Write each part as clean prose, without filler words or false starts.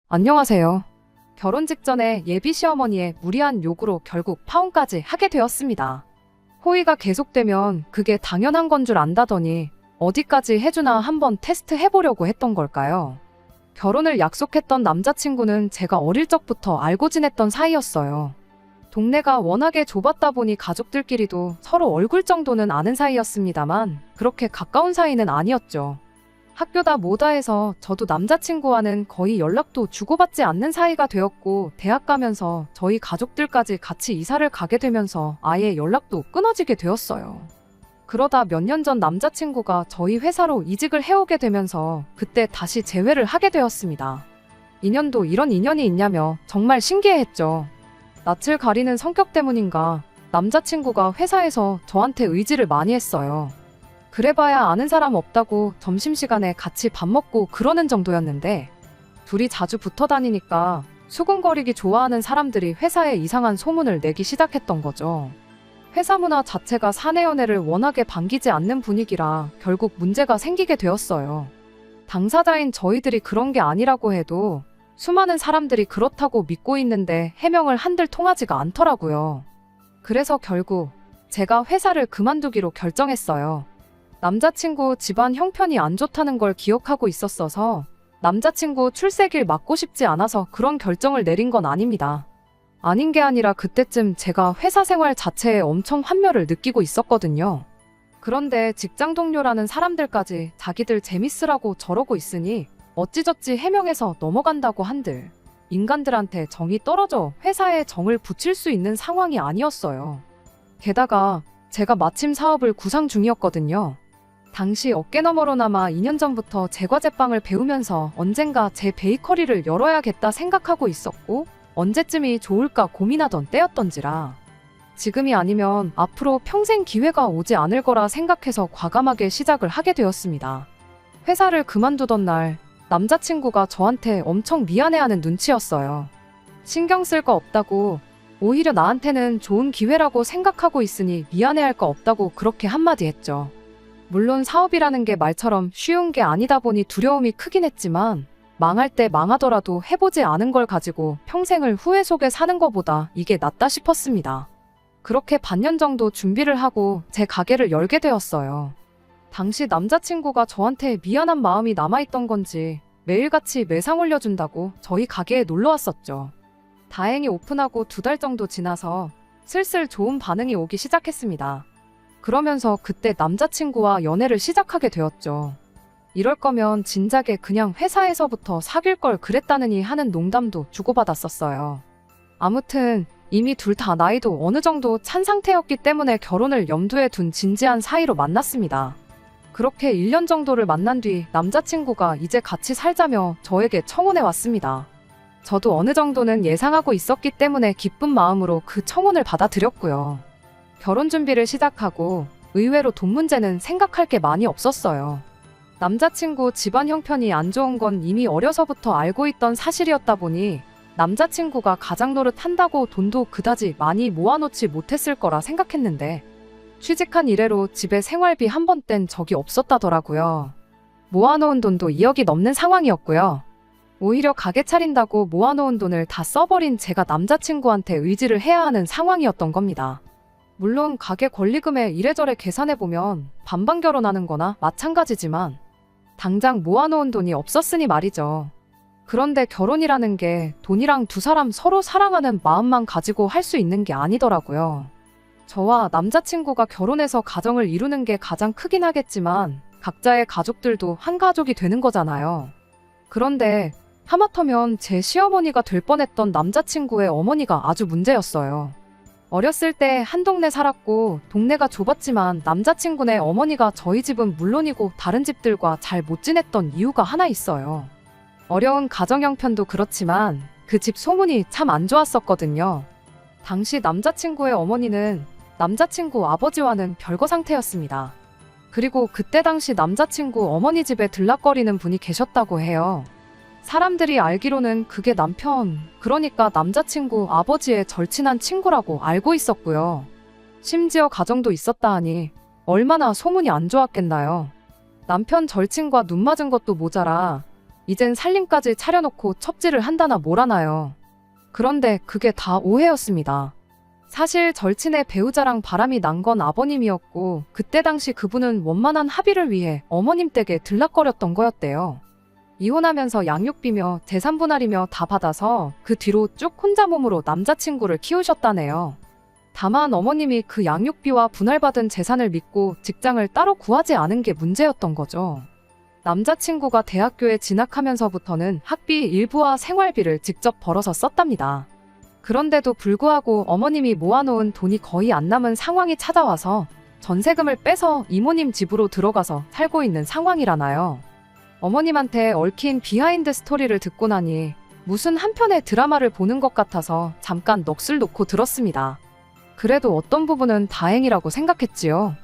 안녕하세요. 결혼 직전에 예비 시어머니의 무리한 요구로 결국 파혼까지 하게 되었습니다. 호의가 계속되면 그게 당연한 건 줄 안다더니 어디까지 해주나 한번 테스트 해보려고 했던 걸까요? 결혼을 약속했던 남자친구는 제가 어릴 적부터 알고 지냈던 사이였어요. 동네가 워낙에 좁았다 보니 가족들끼리도 서로 얼굴 정도는 아는 사이였습니다만 그렇게 가까운 사이는 아니었죠. 학교다 뭐다 해서 저도 남자친구와는 거의 연락도 주고받지 않는 사이가 되었고, 대학 가면서 저희 가족들까지 같이 이사를 가게 되면서 아예 연락도 끊어지게 되었어요. 그러다 몇 년 전 남자친구가 저희 회사로 이직을 해오게 되면서 그때 다시 재회를 하게 되었습니다. 인연도 이런 인연이 있냐며 정말 신기해했죠. 낯을 가리는 성격 때문인가 남자친구가 회사에서 저한테 의지를 많이 했어요. 그래봐야 아는 사람 없다고 점심시간에 같이 밥 먹고 그러는 정도였는데, 둘이 자주 붙어 다니니까 수군거리기 좋아하는 사람들이 회사에 이상한 소문을 내기 시작했던 거죠. 회사 문화 자체가 사내 연애를 워낙에 반기지 않는 분위기라 결국 문제가 생기게 되었어요. 당사자인 저희들이 그런 게 아니라고 해도 수많은 사람들이 그렇다고 믿고 있는데 해명을 한들 통하지가 않더라고요. 그래서 결국 제가 회사를 그만두기로 결정했어요. 남자친구 집안 형편이 안 좋다는 걸 기억하고 있었어서 남자친구 출세길 막고 싶지 않아서 그런 결정을 내린 건 아닙니다. 아닌 게 아니라 그때쯤 제가 회사 생활 자체에 엄청 환멸을 느끼고 있었거든요. 그런데 직장 동료라는 사람들까지 자기들 재밌으라고 저러고 있으니 어찌저찌 해명해서 넘어간다고 한들 인간들한테 정이 떨어져 회사에 정을 붙일 수 있는 상황이 아니었어요. 게다가 제가 마침 사업을 구상 중이었거든요. 당시 어깨너머로나마 2년 전부터 제과제빵을 배우면서 언젠가 제 베이커리를 열어야겠다 생각하고 있었고, 언제쯤이 좋을까 고민하던 때였던지라 지금이 아니면 앞으로 평생 기회가 오지 않을 거라 생각해서 과감하게 시작을 하게 되었습니다. 회사를 그만두던 날 남자친구가 저한테 엄청 미안해하는 눈치였어요. 신경 쓸 거 없다고, 오히려 나한테는 좋은 기회라고 생각하고 있으니 미안해할 거 없다고 그렇게 한마디 했죠. 물론 사업이라는 게 말처럼 쉬운 게 아니다 보니 두려움이 크긴 했지만, 망할 때 망하더라도 해보지 않은 걸 가지고 평생을 후회 속에 사는 것보다 이게 낫다 싶었습니다. 그렇게 반년 정도 준비를 하고 제 가게를 열게 되었어요. 당시 남자친구가 저한테 미안한 마음이 남아있던 건지 매일같이 매상 올려준다고 저희 가게에 놀러 왔었죠. 다행히 오픈하고 2달 정도 지나서 슬슬 좋은 반응이 오기 시작했습니다. 그러면서 그때 남자친구와 연애를 시작하게 되었죠. 이럴 거면 진작에 그냥 회사에서부터 사귈 걸 그랬다느니 하는 농담도 주고받았었어요. 아무튼 이미 둘 다 나이도 어느 정도 찬 상태였기 때문에 결혼을 염두에 둔 진지한 사이로 만났습니다. 그렇게 1년 정도를 만난 뒤 남자친구가 이제 같이 살자며 저에게 청혼해 왔습니다. 저도 어느 정도는 예상하고 있었기 때문에 기쁜 마음으로 그 청혼을 받아들였고요. 결혼 준비를 시작하고 의외로 돈 문제는 생각할 게 많이 없었어요. 남자친구 집안 형편이 안 좋은 건 이미 어려서부터 알고 있던 사실이었다 보니 남자친구가 가장 노릇한다고 돈도 그다지 많이 모아놓지 못했을 거라 생각했는데, 취직한 이래로 집에 생활비 한 번 뗀 적이 없었다더라고요. 모아놓은 돈도 2억이 넘는 상황이었고요. 오히려 가게 차린다고 모아놓은 돈을 다 써버린 제가 남자친구한테 의지를 해야 하는 상황이었던 겁니다. 물론 가게 권리금에 이래저래 계산해보면 반반 결혼하는 거나 마찬가지지만 당장 모아놓은 돈이 없었으니 말이죠. 그런데 결혼이라는 게 돈이랑 두 사람 서로 사랑하는 마음만 가지고 할 수 있는 게 아니더라고요. 저와 남자친구가 결혼해서 가정을 이루는 게 가장 크긴 하겠지만 각자의 가족들도 한 가족이 되는 거잖아요. 그런데 하마터면 제 시어머니가 될 뻔했던 남자친구의 어머니가 아주 문제였어요. 어렸을 때 한 동네 살았고 동네가 좁았지만 남자친구네 어머니가 저희 집은 물론이고 다른 집들과 잘 못 지냈던 이유가 하나 있어요. 어려운 가정 형편도 그렇지만 그 집 소문이 참 안 좋았었거든요. 당시 남자친구의 어머니는 남자친구 아버지와는 별거 상태였습니다. 그리고 그때 당시 남자친구 어머니 집에 들락거리는 분이 계셨다고 해요. 사람들이 알기로는 그게 남편, 그러니까 남자친구 아버지의 절친한 친구라고 알고 있었고요. 심지어 가정도 있었다 하니 얼마나 소문이 안 좋았겠나요. 남편 절친과 눈 맞은 것도 모자라 이젠 살림까지 차려놓고 첩질을 한다나 뭐라나요. 그런데 그게 다 오해였습니다. 사실 절친의 배우자랑 바람이 난 건 아버님이었고 그때 당시 그분은 원만한 합의를 위해 어머님 댁에 들락거렸던 거였대요. 이혼하면서 양육비며 재산 분할이며 다 받아서 그 뒤로 쭉 혼자 몸으로 남자친구를 키우셨다네요. 다만 어머님이 그 양육비와 분할받은 재산을 믿고 직장을 따로 구하지 않은 게 문제였던 거죠. 남자친구가 대학교에 진학하면서부터는 학비 일부와 생활비를 직접 벌어서 썼답니다. 그런데도 불구하고 어머님이 모아놓은 돈이 거의 안 남은 상황이 찾아와서 전세금을 빼서 이모님 집으로 들어가서 살고 있는 상황이라나요. 어머님한테 얽힌 비하인드 스토리를 듣고 나니 무슨 한편의 드라마를 보는 것 같아서 잠깐 넋을 놓고 들었습니다. 그래도 어떤 부분은 다행이라고 생각했지요.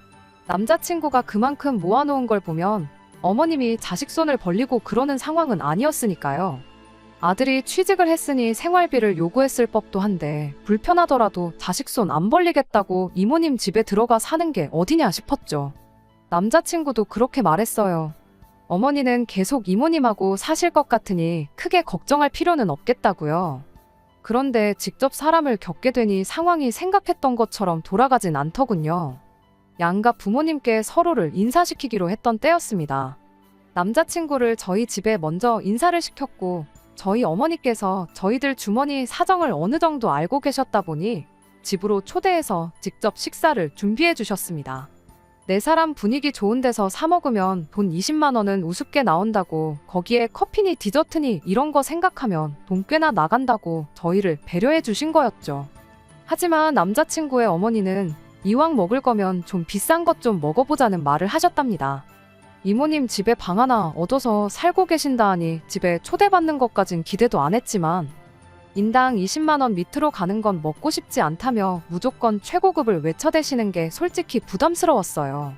남자친구가 그만큼 모아놓은 걸 보면 어머님이 자식 손을 벌리고 그러는 상황은 아니었으니까요. 아들이 취직을 했으니 생활비를 요구했을 법도 한데 불편하더라도 자식 손 안 벌리겠다고 이모님 집에 들어가 사는 게 어디냐 싶었죠. 남자친구도 그렇게 말했어요. 어머니는 계속 이모님하고 사실 것 같으니 크게 걱정할 필요는 없겠다고요. 그런데 직접 사람을 겪게 되니 상황이 생각했던 것처럼 돌아가진 않더군요. 양가 부모님께 서로를 인사시키기로 했던 때였습니다. 남자친구를 저희 집에 먼저 인사를 시켰고 저희 어머니께서 저희들 주머니 사정을 어느 정도 알고 계셨다 보니 집으로 초대해서 직접 식사를 준비해 주셨습니다. 네 사람 분위기 좋은 데서 사 먹으면 돈 20만 원은 우습게 나온다고 거기에 커피니 디저트니 이런 거 생각하면 돈 꽤나 나간다고 저희를 배려해 주신 거였죠. 하지만 남자친구의 어머니는 이왕 먹을 거면 좀 비싼 것 좀 먹어보자는 말을 하셨답니다. 이모님 집에 방 하나 얻어서 살고 계신다 하니 집에 초대받는 것까진 기대도 안 했지만 인당 20만 원 밑으로 가는 건 먹고 싶지 않다며 무조건 최고급을 외쳐대시는 게 솔직히 부담스러웠어요.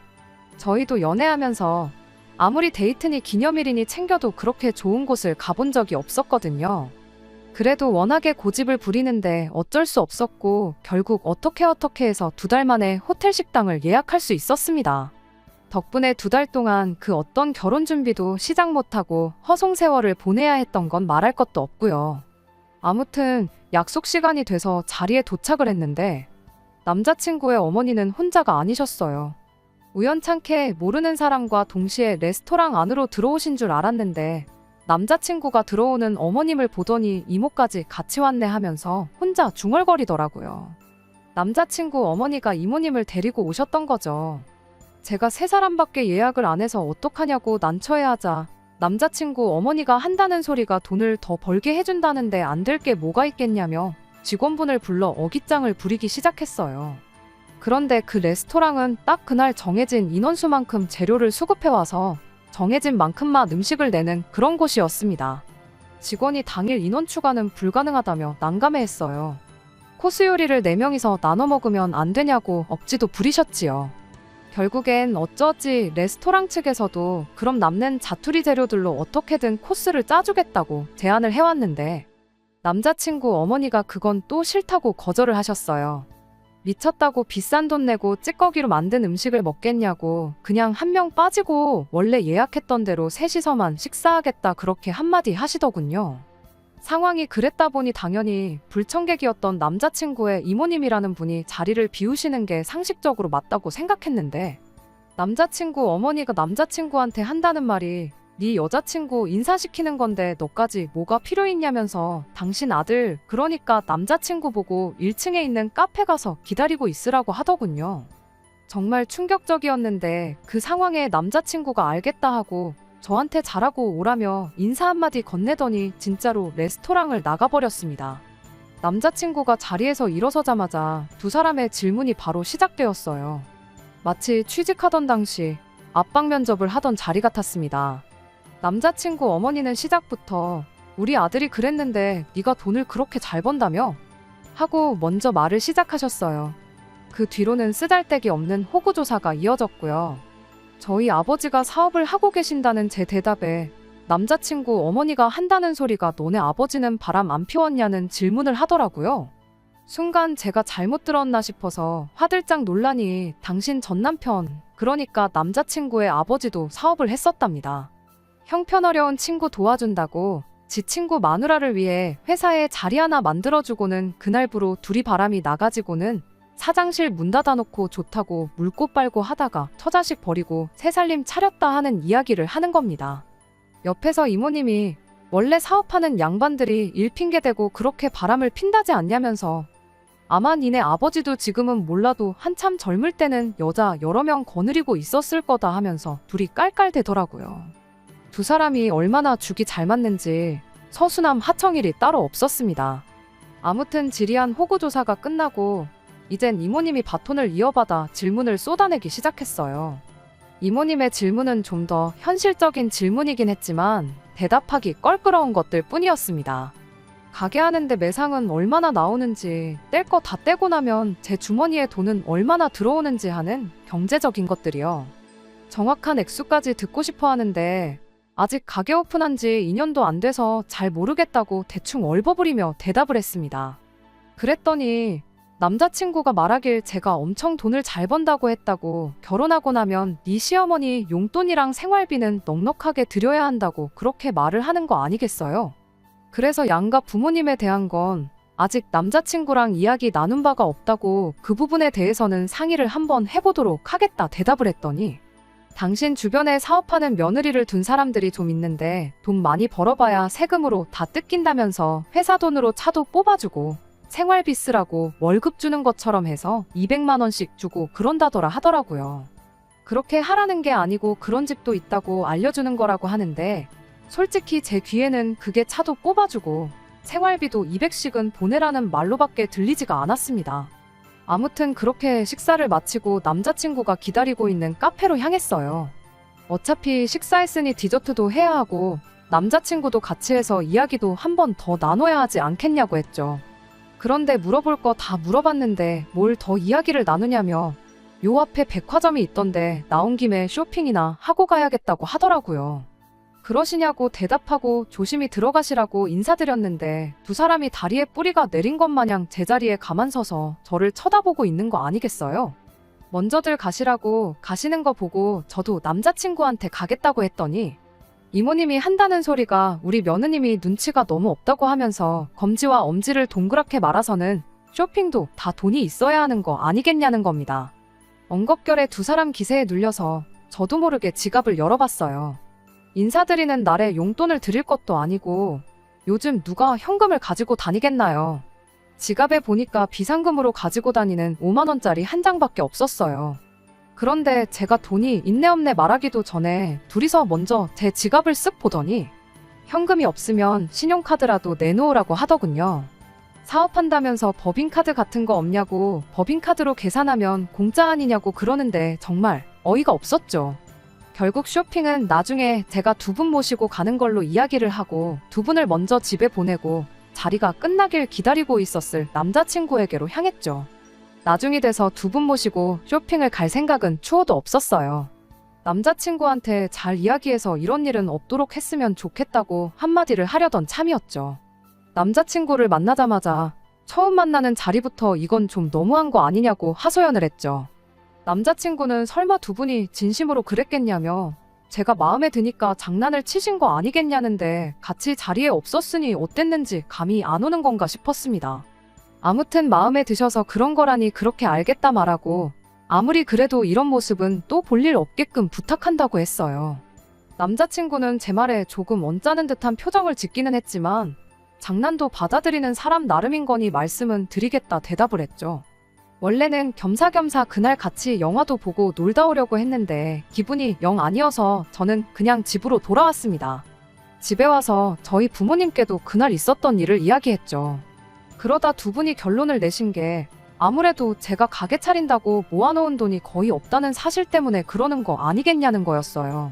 저희도 연애하면서 아무리 데이트니 기념일이니 챙겨도 그렇게 좋은 곳을 가본 적이 없었거든요. 그래도 워낙에 고집을 부리는데 어쩔 수 없었고 결국 어떻게 해서 2달 만에 호텔 식당을 예약할 수 있었습니다. 덕분에 2달 동안 그 어떤 결혼 준비도 시작 못하고 허송세월을 보내야 했던 건 말할 것도 없고요. 아무튼 약속 시간이 돼서 자리에 도착을 했는데 남자친구의 어머니는 혼자가 아니셨어요. 우연찮게 모르는 사람과 동시에 레스토랑 안으로 들어오신 줄 알았는데 남자친구가 들어오는 어머님을 보더니 이모까지 같이 왔네 하면서 혼자 중얼거리더라고요. 남자친구 어머니가 이모님을 데리고 오셨던 거죠. 제가 3사람밖에 예약을 안 해서 어떡하냐고 난처해하자 남자친구 어머니가 한다는 소리가 돈을 더 벌게 해준다는데 안 될 게 뭐가 있겠냐며 직원분을 불러 어깃장을 부리기 시작했어요. 그런데 그 레스토랑은 딱 그날 정해진 인원수만큼 재료를 수급해와서 정해진 만큼만 음식을 내는 그런 곳이었습니다. 직원이 당일 인원 추가는 불가능하다며 난감해했어요. 코스 요리를 4명이서 나눠 먹으면 안 되냐고 억지도 부리셨지요. 결국엔 어쩌지 레스토랑 측에서도 그럼 남는 자투리 재료들로 어떻게든 코스를 짜주겠다고 제안을 해왔는데 남자친구 어머니가 그건 또 싫다고 거절을 하셨어요. 미쳤다고 비싼 돈 내고 찌꺼기로 만든 음식을 먹겠냐고 그냥 한 명 빠지고 원래 예약했던 대로 셋이서만 식사하겠다 그렇게 한마디 하시더군요. 상황이 그랬다 보니 당연히 불청객이었던 남자친구의 이모님이라는 분이 자리를 비우시는 게 상식적으로 맞다고 생각했는데 남자친구 어머니가 남자친구한테 한다는 말이 네 여자친구 인사시키는 건데 너까지 뭐가 필요 있냐면서 당신 아들 그러니까 남자친구 보고 1층에 있는 카페 가서 기다리고 있으라고 하더군요. 정말 충격적이었는데 그 상황에 남자친구가 알겠다 하고 저한테 잘하고 오라며 인사 한마디 건네더니 진짜로 레스토랑을 나가버렸습니다. 남자친구가 자리에서 일어서자마자 2사람의 질문이 바로 시작되었어요. 마치 취직하던 당시 압박 면접을 하던 자리 같았습니다. 남자친구 어머니는 시작부터 우리 아들이 그랬는데 네가 돈을 그렇게 잘 번다며? 하고 먼저 말을 시작하셨어요. 그 뒤로는 쓰잘데기 없는 호구조사가 이어졌고요. 저희 아버지가 사업을 하고 계신다는 제 대답에 남자친구 어머니가 한다는 소리가 너네 아버지는 바람 안 피웠냐는 질문을 하더라고요. 순간 제가 잘못 들었나 싶어서 화들짝 놀라니 당신 전남편, 그러니까 남자친구의 아버지도 사업을 했었답니다. 형편어려운 친구 도와준다고 지 친구 마누라를 위해 회사에 자리 하나 만들어주고는 그날부로 둘이 바람이 나가지고는 사장실 문 닫아놓고 좋다고 물꽃 빨고 하다가 처자식 버리고 새 살림 차렸다 하는 이야기를 하는 겁니다. 옆에서 이모님이 원래 사업하는 양반들이 일 핑계대고 그렇게 바람을 핀다지 않냐면서 아마 니네 아버지도 지금은 몰라도 한참 젊을 때는 여자 여러 명 거느리고 있었을 거다 하면서 둘이 깔깔대더라고요. 두 사람이 얼마나 죽이 잘 맞는지 서수남 하청일이 따로 없었습니다. 아무튼 지리한 호구조사가 끝나고 이젠 이모님이 바톤을 이어받아 질문을 쏟아내기 시작했어요. 이모님의 질문은 좀 더 현실적인 질문이긴 했지만 대답하기 껄끄러운 것들 뿐이었습니다. 가게 하는데 매상은 얼마나 나오는지, 뗄 거 다 떼고 나면 제 주머니에 돈은 얼마나 들어오는지 하는 경제적인 것들이요. 정확한 액수까지 듣고 싶어 하는데 아직 가게 오픈한 지 2년도 안 돼서 잘 모르겠다고 대충 얼버무리며 대답을 했습니다. 그랬더니 남자친구가 말하길 제가 엄청 돈을 잘 번다고 했다고, 결혼하고 나면 네 시어머니 용돈이랑 생활비는 넉넉하게 드려야 한다고 그렇게 말을 하는 거 아니겠어요? 그래서 양가 부모님에 대한 건 아직 남자친구랑 이야기 나눈 바가 없다고 그 부분에 대해서는 상의를 한번 해보도록 하겠다 대답을 했더니 당신 주변에 사업하는 며느리를 둔 사람들이 좀 있는데 돈 많이 벌어봐야 세금으로 다 뜯긴다면서 회사 돈으로 차도 뽑아주고 생활비 쓰라고 월급 주는 것처럼 해서 200만 원씩 주고 그런다더라 하더라고요. 그렇게 하라는 게 아니고 그런 집도 있다고 알려주는 거라고 하는데 솔직히 제 귀에는 그게 차도 뽑아주고 생활비도 200씩은 보내라는 말로밖에 들리지가 않았습니다. 아무튼 그렇게 식사를 마치고 남자친구가 기다리고 있는 카페로 향했어요. 어차피 식사했으니 디저트도 해야 하고 남자친구도 같이 해서 이야기도 한 번 더 나눠야 하지 않겠냐고 했죠. 그런데 물어볼 거 다 물어봤는데 뭘 더 이야기를 나누냐며 요 앞에 백화점이 있던데 나온 김에 쇼핑이나 하고 가야겠다고 하더라고요. 그러시냐고 대답하고 조심히 들어가시라고 인사드렸는데 두 사람이 다리에 뿌리가 내린 것 마냥 제자리에 가만 서서 저를 쳐다보고 있는 거 아니겠어요? 먼저들 가시라고 가시는 거 보고 저도 남자친구한테 가겠다고 했더니 이모님이 한다는 소리가 우리 며느님이 눈치가 너무 없다고 하면서 검지와 엄지를 동그랗게 말아서는 쇼핑도 다 돈이 있어야 하는 거 아니겠냐는 겁니다. 엉겁결에 두 사람 기세에 눌려서 저도 모르게 지갑을 열어봤어요. 인사드리는 날에 용돈을 드릴 것도 아니고 요즘 누가 현금을 가지고 다니겠나요? 지갑에 보니까 비상금으로 가지고 다니는 5만 원짜리 한 장밖에 없었어요. 그런데 제가 돈이 있네 없네 말하기도 전에 둘이서 먼저 제 지갑을 쓱 보더니 현금이 없으면 신용카드라도 내놓으라고 하더군요. 사업한다면서 법인카드 같은 거 없냐고, 법인카드로 계산하면 공짜 아니냐고 그러는데 정말 어이가 없었죠. 결국 쇼핑은 나중에 제가 두 분 모시고 가는 걸로 이야기를 하고 두 분을 먼저 집에 보내고 자리가 끝나길 기다리고 있었을 남자친구에게로 향했죠. 나중이 돼서 두 분 모시고 쇼핑을 갈 생각은 추호도 없었어요. 남자친구한테 잘 이야기해서 이런 일은 없도록 했으면 좋겠다고 한마디를 하려던 참이었죠. 남자친구를 만나자마자 처음 만나는 자리부터 이건 좀 너무한 거 아니냐고 하소연을 했죠. 남자친구는 설마 두 분이 진심으로 그랬겠냐며 제가 마음에 드니까 장난을 치신 거 아니겠냐는데 같이 자리에 없었으니 어땠는지 감이 안 오는 건가 싶었습니다. 아무튼 마음에 드셔서 그런 거라니 그렇게 알겠다 말하고 아무리 그래도 이런 모습은 또 볼 일 없게끔 부탁한다고 했어요. 남자친구는 제 말에 조금 언짢은 듯한 표정을 짓기는 했지만 장난도 받아들이는 사람 나름인 거니 말씀은 드리겠다 대답을 했죠. 원래는 겸사겸사 그날 같이 영화도 보고 놀다 오려고 했는데 기분이 영 아니어서 저는 그냥 집으로 돌아왔습니다. 집에 와서 저희 부모님께도 그날 있었던 일을 이야기했죠. 그러다 두 분이 결론을 내신 게 아무래도 제가 가게 차린다고 모아놓은 돈이 거의 없다는 사실 때문에 그러는 거 아니겠냐는 거였어요.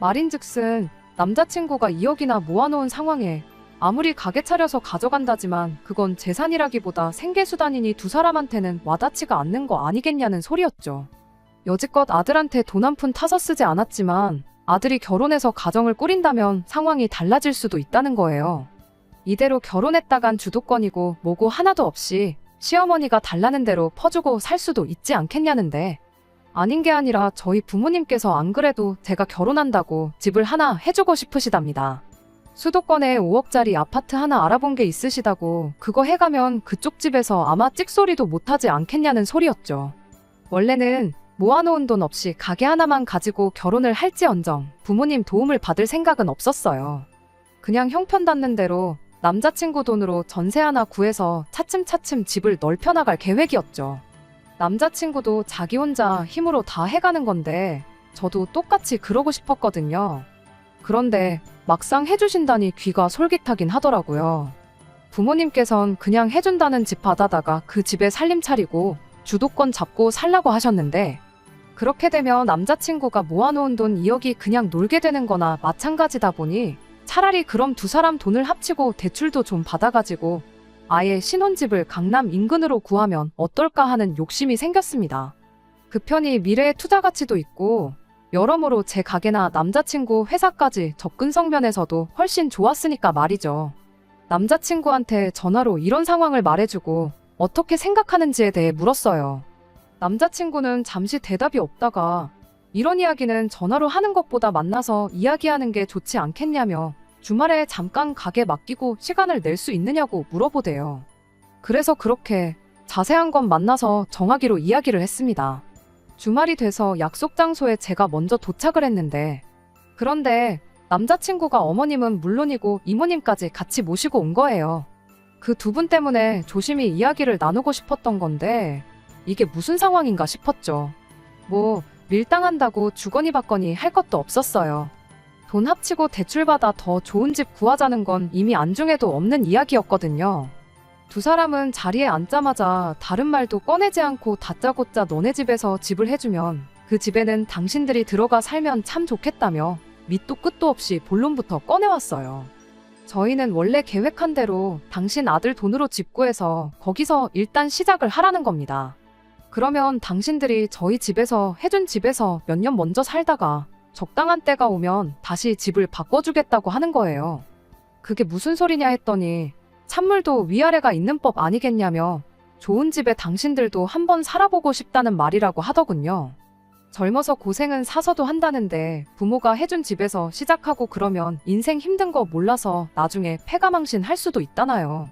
말인즉슨 남자친구가 2억이나 모아놓은 상황에 아무리 가게 차려서 가져간다지만 그건 재산이라기보다 생계수단이니 두 사람한테는 와닿지가 않는 거 아니겠냐는 소리였죠. 여지껏 아들한테 돈 한 푼 타서 쓰지 않았지만 아들이 결혼해서 가정을 꾸린다면 상황이 달라질 수도 있다는 거예요. 이대로 결혼했다간 주도권이고 뭐고 하나도 없이 시어머니가 달라는 대로 퍼주고 살 수도 있지 않겠냐는데 아닌 게 아니라 저희 부모님께서 안 그래도 제가 결혼한다고 집을 하나 해주고 싶으시답니다. 수도권에 5억짜리 아파트 하나 알아본 게 있으시다고 그거 해가면 그쪽 집에서 아마 찍소리도 못하지 않겠냐는 소리였죠. 원래는 모아놓은 돈 없이 가게 하나만 가지고 결혼을 할지언정 부모님 도움을 받을 생각은 없었어요. 그냥 형편 닿는 대로 남자친구 돈으로 전세 하나 구해서 차츰차츰 집을 넓혀나갈 계획이었죠. 남자친구도 자기 혼자 힘으로 다 해가는 건데 저도 똑같이 그러고 싶었거든요. 그런데 막상 해주신다니 귀가 솔깃하긴 하더라고요. 부모님께선 그냥 해준다는 집 받아다가 그 집에 살림 차리고 주도권 잡고 살라고 하셨는데 그렇게 되면 남자친구가 모아놓은 돈 2억이 그냥 놀게 되는 거나 마찬가지다 보니 차라리 그럼 두 사람 돈을 합치고 대출도 좀 받아가지고 아예 신혼집을 강남 인근으로 구하면 어떨까 하는 욕심이 생겼습니다. 그 편이 미래의 투자 가치도 있고 여러모로 제 가게나 남자친구 회사까지 접근성 면에서도 훨씬 좋았으니까 말이죠. 남자친구한테 전화로 이런 상황을 말해주고 어떻게 생각하는지에 대해 물었어요. 남자친구는 잠시 대답이 없다가 이런 이야기는 전화로 하는 것보다 만나서 이야기하는 게 좋지 않겠냐며 주말에 잠깐 가게 맡기고 시간을 낼 수 있느냐고 물어보대요. 그래서 그렇게 자세한 건 만나서 정하기로 이야기를 했습니다. 주말이 돼서 약속 장소에 제가 먼저 도착을 했는데 그런데 남자친구가 어머님은 물론이고 이모님까지 같이 모시고 온 거예요. 그 두 분 때문에 조심히 이야기를 나누고 싶었던 건데 이게 무슨 상황인가 싶었죠. 뭐 밀당한다고 주거니 받거니 할 것도 없었어요. 돈 합치고 대출받아 더 좋은 집 구하자는 건 이미 안중에도 없는 이야기였거든요. 두 사람은 자리에 앉자마자 다른 말도 꺼내지 않고 다짜고짜 너네 집에서 집을 해주면 그 집에는 당신들이 들어가 살면 참 좋겠다며 밑도 끝도 없이 본론부터 꺼내왔어요. 저희는 원래 계획한 대로 당신 아들 돈으로 집 구해서 거기서 일단 시작을 하라는 겁니다. 그러면 당신들이 저희 집에서 해준 집에서 몇 년 먼저 살다가 적당한 때가 오면 다시 집을 바꿔주겠다고 하는 거예요. 그게 무슨 소리냐 했더니 찬물도 위아래가 있는 법 아니겠냐며 좋은 집에 당신들도 한번 살아보고 싶다는 말이라고 하더군요. 젊어서 고생은 사서도 한다는데 부모가 해준 집에서 시작하고 그러면 인생 힘든 거 몰라서 나중에 패가망신 할 수도 있다나요.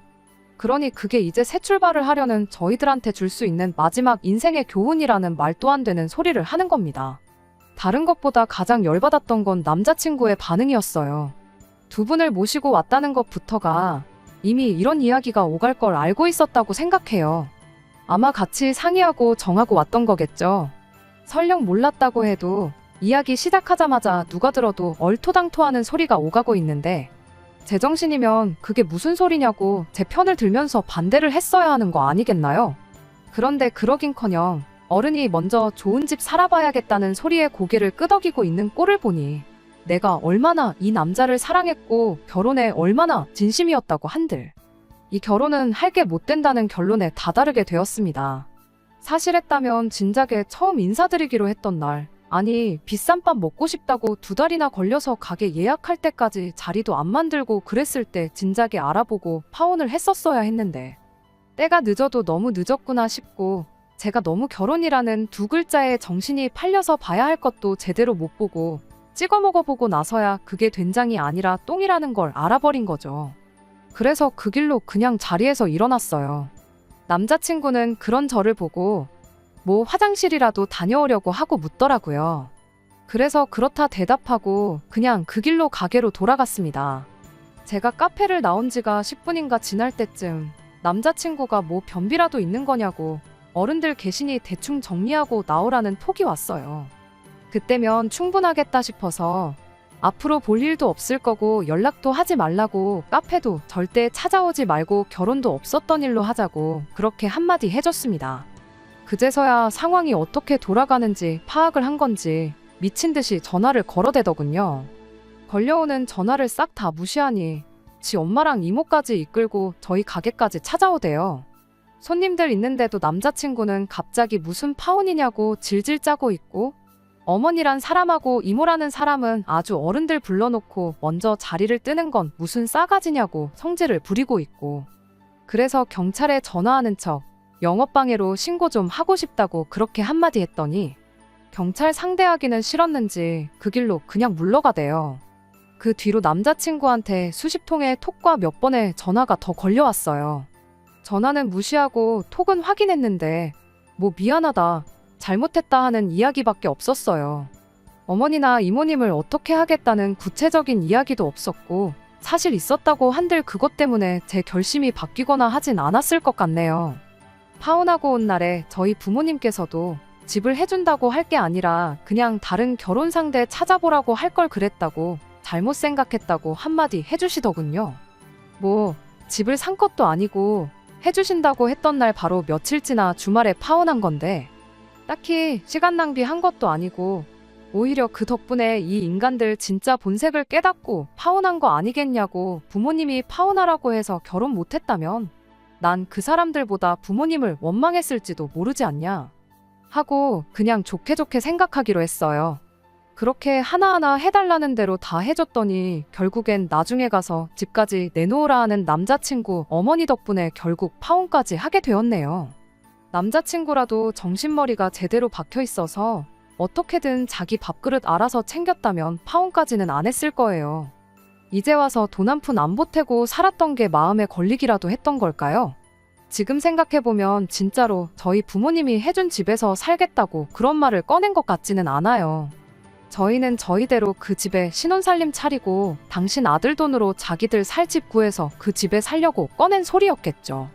그러니 그게 이제 새 출발을 하려는 저희들한테 줄 수 있는 마지막 인생의 교훈이라는 말도 안 되는 소리를 하는 겁니다. 다른 것보다 가장 열받았던 건 남자친구의 반응이었어요. 두 분을 모시고 왔다는 것부터가 이미 이런 이야기가 오갈 걸 알고 있었다고 생각해요. 아마 같이 상의하고 정하고 왔던 거겠죠. 설령 몰랐다고 해도 이야기 시작하자마자 누가 들어도 얼토당토하는 소리가 오가고 있는데 제정신이면 그게 무슨 소리냐고 제 편을 들면서 반대를 했어야 하는 거 아니겠나요? 그런데 그러긴커녕 어른이 먼저 좋은 집 살아봐야겠다는 소리에 고개를 끄덕이고 있는 꼴을 보니 내가 얼마나 이 남자를 사랑했고 결혼에 얼마나 진심이었다고 한들 이 결혼은 할 게 못 된다는 결론에 다다르게 되었습니다. 사실했다면 진작에 처음 인사드리기로 했던 날 아니 비싼 밥 먹고 싶다고 2달이나 걸려서 가게 예약할 때까지 자리도 안 만들고 그랬을 때 진작에 알아보고 파혼을 했었어야 했는데 때가 늦어도 너무 늦었구나 싶고 제가 너무 결혼이라는 두 글자에 정신이 팔려서 봐야 할 것도 제대로 못 보고 찍어 먹어보고 나서야 그게 된장이 아니라 똥이라는 걸 알아버린 거죠. 그래서 그 길로 그냥 자리에서 일어났어요. 남자친구는 그런 저를 보고 뭐 화장실이라도 다녀오려고 하고 묻더라고요. 그래서 그렇다 대답하고 그냥 그 길로 가게로 돌아갔습니다. 제가 카페를 나온 지가 10분인가 지날 때쯤 남자친구가 뭐 변비라도 있는 거냐고 어른들 계시니 대충 정리하고 나오라는 톡이 왔어요. 그때면 충분하겠다 싶어서 앞으로 볼 일도 없을 거고 연락도 하지 말라고 카페도 절대 찾아오지 말고 결혼도 없었던 일로 하자고 그렇게 한마디 해줬습니다. 그제서야 상황이 어떻게 돌아가는지 파악을 한 건지 미친 듯이 전화를 걸어대더군요. 걸려오는 전화를 싹 다 무시하니 지 엄마랑 이모까지 이끌고 저희 가게까지 찾아오대요. 손님들 있는데도 남자친구는 갑자기 무슨 파혼이냐고 질질 짜고 있고 어머니란 사람하고 이모라는 사람은 아주 어른들 불러놓고 먼저 자리를 뜨는 건 무슨 싸가지냐고 성질을 부리고 있고 그래서 경찰에 전화하는 척 영업방해로 신고 좀 하고 싶다고 그렇게 한마디 했더니 경찰 상대하기는 싫었는지 그 길로 그냥 물러가대요. 그 뒤로 남자친구한테 수십 통의 톡과 몇 번의 전화가 더 걸려왔어요. 전화는 무시하고 톡은 확인했는데 뭐 미안하다, 잘못했다 하는 이야기밖에 없었어요. 어머니나 이모님을 어떻게 하겠다는 구체적인 이야기도 없었고 사실 있었다고 한들 그것 때문에 제 결심이 바뀌거나 하진 않았을 것 같네요. 파혼하고 온 날에 저희 부모님께서도 집을 해준다고 할 게 아니라 그냥 다른 결혼 상대 찾아보라고 할 걸 그랬다고 잘못 생각했다고 한마디 해주시더군요. 뭐 집을 산 것도 아니고 해주신다고 했던 날 바로 며칠 지나 주말에 파혼한 건데 딱히 시간 낭비한 것도 아니고 오히려 그 덕분에 이 인간들 진짜 본색을 깨닫고 파혼한 거 아니겠냐고 부모님이 파혼하라고 해서 결혼 못했다면 난 그 사람들보다 부모님을 원망했을지도 모르지 않냐 하고 그냥 좋게 좋게 생각하기로 했어요. 그렇게 하나하나 해달라는 대로 다 해줬더니 결국엔 나중에 가서 집까지 내놓으라 하는 남자친구 어머니 덕분에 결국 파혼까지 하게 되었네요. 남자친구라도 정신머리가 제대로 박혀 있어서 어떻게든 자기 밥그릇 알아서 챙겼다면 파혼까지는 안 했을 거예요. 이제 와서 돈 한 푼 안 보태고 살았던 게 마음에 걸리기라도 했던 걸까요? 지금 생각해보면 진짜로 저희 부모님이 해준 집에서 살겠다고 그런 말을 꺼낸 것 같지는 않아요. 저희는 저희대로 그 집에 신혼살림 차리고 당신 아들 돈으로 자기들 살 집 구해서 그 집에 살려고 꺼낸 소리였겠죠.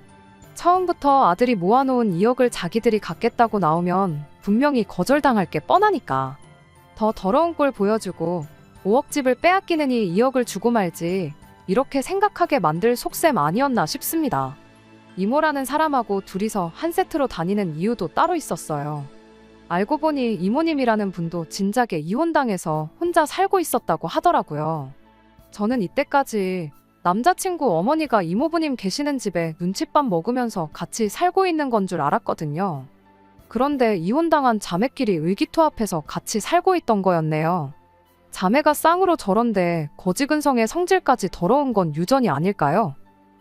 처음부터 아들이 모아놓은 2억을 자기들이 갖겠다고 나오면 분명히 거절당할 게 뻔하니까. 더 더러운 꼴 보여주고 5억 집을 빼앗기느니 2억을 주고 말지 이렇게 생각하게 만들 속셈 아니었나 싶습니다. 이모라는 사람하고 둘이서 한 세트로 다니는 이유도 따로 있었어요. 알고 보니 이모님이라는 분도 진작에 이혼당해서 혼자 살고 있었다고 하더라고요. 저는 이때까지 남자친구 어머니가 이모부님 계시는 집에 눈칫밥 먹으면서 같이 살고 있는 건 줄 알았거든요. 그런데 이혼당한 자매끼리 의기투합해서 같이 살고 있던 거였네요. 자매가 쌍으로 저런데 거지근성의 성질까지 더러운 건 유전이 아닐까요?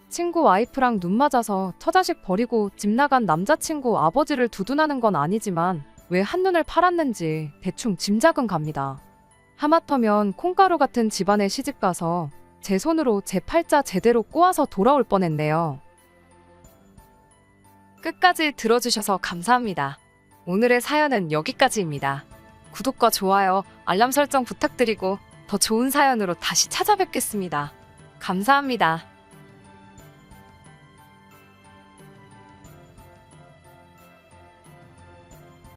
친구 와이프랑 눈 맞아서 처자식 버리고 집 나간 남자친구 아버지를 두둔하는 건 아니지만 왜 한눈을 팔았는지 대충 짐작은 갑니다. 하마터면 콩가루 같은 집안에 시집가서 제 손으로 제 팔자 제대로 꼬아서 돌아올 뻔했네요. 끝까지 들어주셔서 감사합니다. 오늘의 사연은 여기까지입니다. 구독과 좋아요, 알람 설정 부탁드리고 더 좋은 사연으로 다시 찾아뵙겠습니다. 감사합니다.